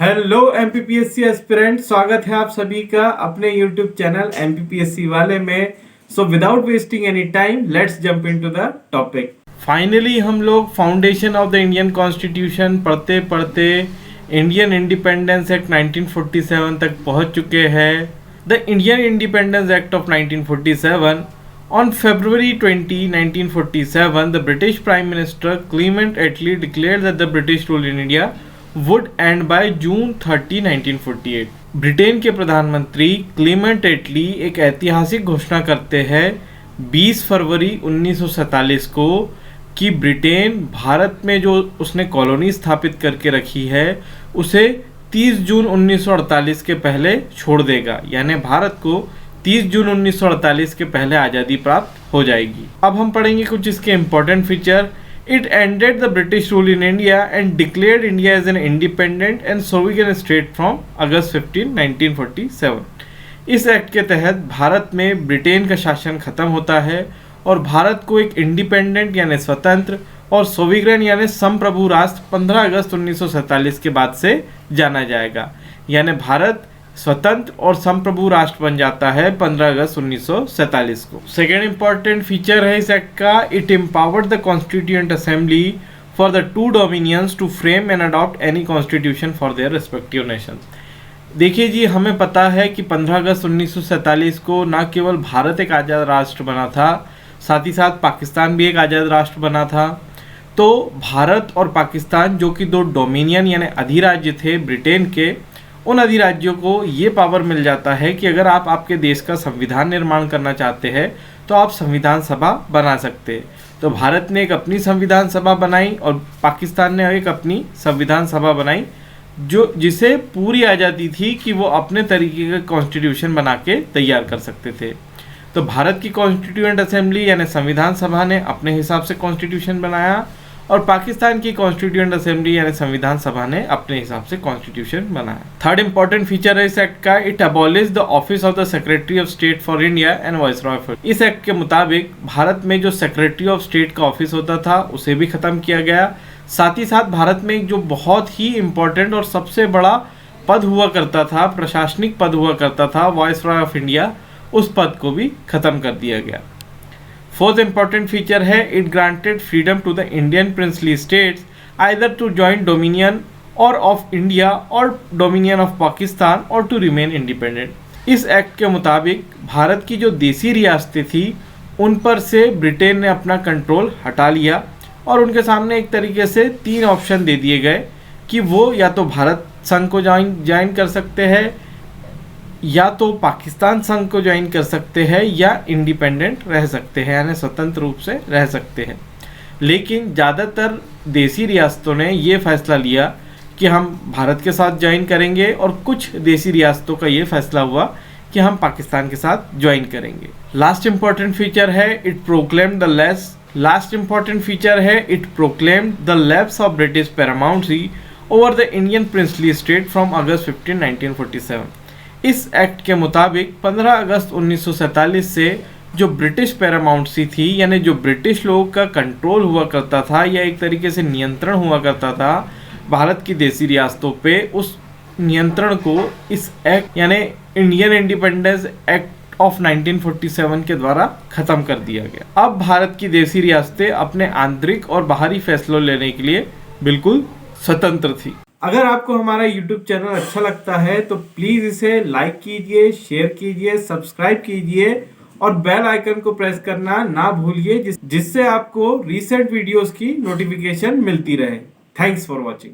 Hello MPPSC aspirant, स्वागत है आप सभी का अपने यूट्यूब चैनल एमपीपीएससी वाले में। So without wasting any time let's jump into the topic. Finally हम लोग foundation of the Indian constitution पढ़ते पढ़ते इंडियन इंडिपेंडेंस एक्ट 1947 तक पहुंच चुके हैं। The Indian independence act of 1947 On February 20, 1947, the British Prime Minister Clement Attlee declared that the British rule in India would end by June 30, 1948. Britain के प्रधानमंत्री Clement एटली एक ऐतिहासिक घोषणा करते हैं 20 फरवरी 1947 को कि ब्रिटेन भारत में जो उसने कॉलोनी स्थापित करके रखी है उसे 30 जून 1948 के पहले छोड़ देगा, यानी भारत को 30 जून 1948 के पहले आज़ादी प्राप्त हो जाएगी। अब हम पढ़ेंगे कुछ इसके important feature. It ended the British rule in India and declared India as an independent and sovereign state from August 15, 1947। इस एक्ट के तहत भारत में ब्रिटेन का शासन खत्म होता है और भारत को एक इंडिपेंडेंट यानी स्वतंत्र और सोवरेन यानी संप्रभु राष्ट्र 15 अगस्त 1947 के बाद से जाना जाएगा, यानी भारत स्वतंत्र और संप्रभु राष्ट्र बन जाता है 15 अगस्त 1947 को। सेकेंड इंपॉर्टेंट फीचर है इस एक्ट का, it empowered the constituent assembly for the two dominions to frame and adopt any constitution for their respective nation. देखिए जी, हमें पता है कि 15 अगस्त 1947 को न केवल भारत एक आज़ाद राष्ट्र बना था, साथ ही साथ पाकिस्तान भी एक आज़ाद राष्ट्र बना था। तो भारत और पाकिस्तान जो कि दो डोमिनियन यानी अधिराज्य थे ब्रिटेन के, उन अधिराज्यों को ये पावर मिल जाता है कि अगर आप आपके देश का संविधान निर्माण करना चाहते हैं तो आप संविधान सभा बना सकते हैं। तो भारत ने एक अपनी संविधान सभा बनाई और पाकिस्तान ने एक अपनी संविधान सभा बनाई जिसे पूरी आज़ादी थी कि वो अपने तरीके का कॉन्स्टिट्यूशन बना के तैयार कर सकते थे। तो भारत की कॉन्स्टिट्यूएंट असेंबली यानी संविधान सभा ने अपने हिसाब से कॉन्स्टिट्यूशन बनाया और पाकिस्तान की कॉन्स्टिट्यूएंट असेंबली यानी संविधान सभा ने अपने हिसाब से कॉन्स्टिट्यूशन बनाया। थर्ड इंपॉर्टेंट फीचर है इस एक्ट का, it abolish the office of the secretary of state for India and viceroy for. इस एक्ट के मुताबिक भारत में जो सेक्रेटरी ऑफ स्टेट का ऑफिस होता था उसे भी खत्म किया गया। साथ ही साथ भारत में एक जो बहुत ही इंपॉर्टेंट और सबसे बड़ा पद हुआ करता था, प्रशासनिक पद हुआ करता था, वाइसरॉय ऑफ इंडिया, उस पद को भी खत्म कर दिया गया। फोर्थ इंपॉर्टेंट फीचर है, it granted freedom to the Indian princely states either to join dominion or of India or dominion of Pakistan or to remain independent. इस एक्ट के मुताबिक भारत की जो देसी रियासतें थी उन पर से ब्रिटेन ने अपना कंट्रोल हटा लिया और उनके सामने एक तरीके से 3 ऑप्शन दे दिए गए कि वो या तो भारत संघ को ज्वाइन कर सकते हैं, या तो पाकिस्तान संघ को ज्वाइन कर सकते हैं, या इंडिपेंडेंट रह सकते हैं यानी स्वतंत्र रूप से रह सकते हैं। लेकिन ज़्यादातर देसी रियासतों ने ये फैसला लिया कि हम भारत के साथ ज्वाइन करेंगे और कुछ देसी रियासतों का ये फैसला हुआ कि हम पाकिस्तान के साथ ज्वाइन करेंगे। लास्ट इंपॉर्टेंट फीचर है, it proclaimed the lapse of British paramountcy over the Indian princely state from August 15, 1947। इस एक्ट के मुताबिक 15 अगस्त 1947 से जो ब्रिटिश पैरामाउंसी थी यानी जो ब्रिटिश लोगों का कंट्रोल हुआ करता था या एक तरीके से नियंत्रण हुआ करता था भारत की देसी रियासतों पे, उस नियंत्रण को इस एक्ट यानी इंडियन इंडिपेंडेंस एक्ट ऑफ 1947 के द्वारा ख़त्म कर दिया गया। अब भारत की देसी रियासतें अपने आंतरिक और बाहरी फैसलों लेने के लिए बिल्कुल स्वतंत्र थी। अगर आपको हमारा YouTube चैनल अच्छा लगता है तो प्लीज़ इसे लाइक कीजिए, शेयर कीजिए, सब्सक्राइब कीजिए और बेल आइकन को प्रेस करना ना भूलिए जिससे आपको रीसेंट वीडियोस की नोटिफिकेशन मिलती रहे। Thanks for watching.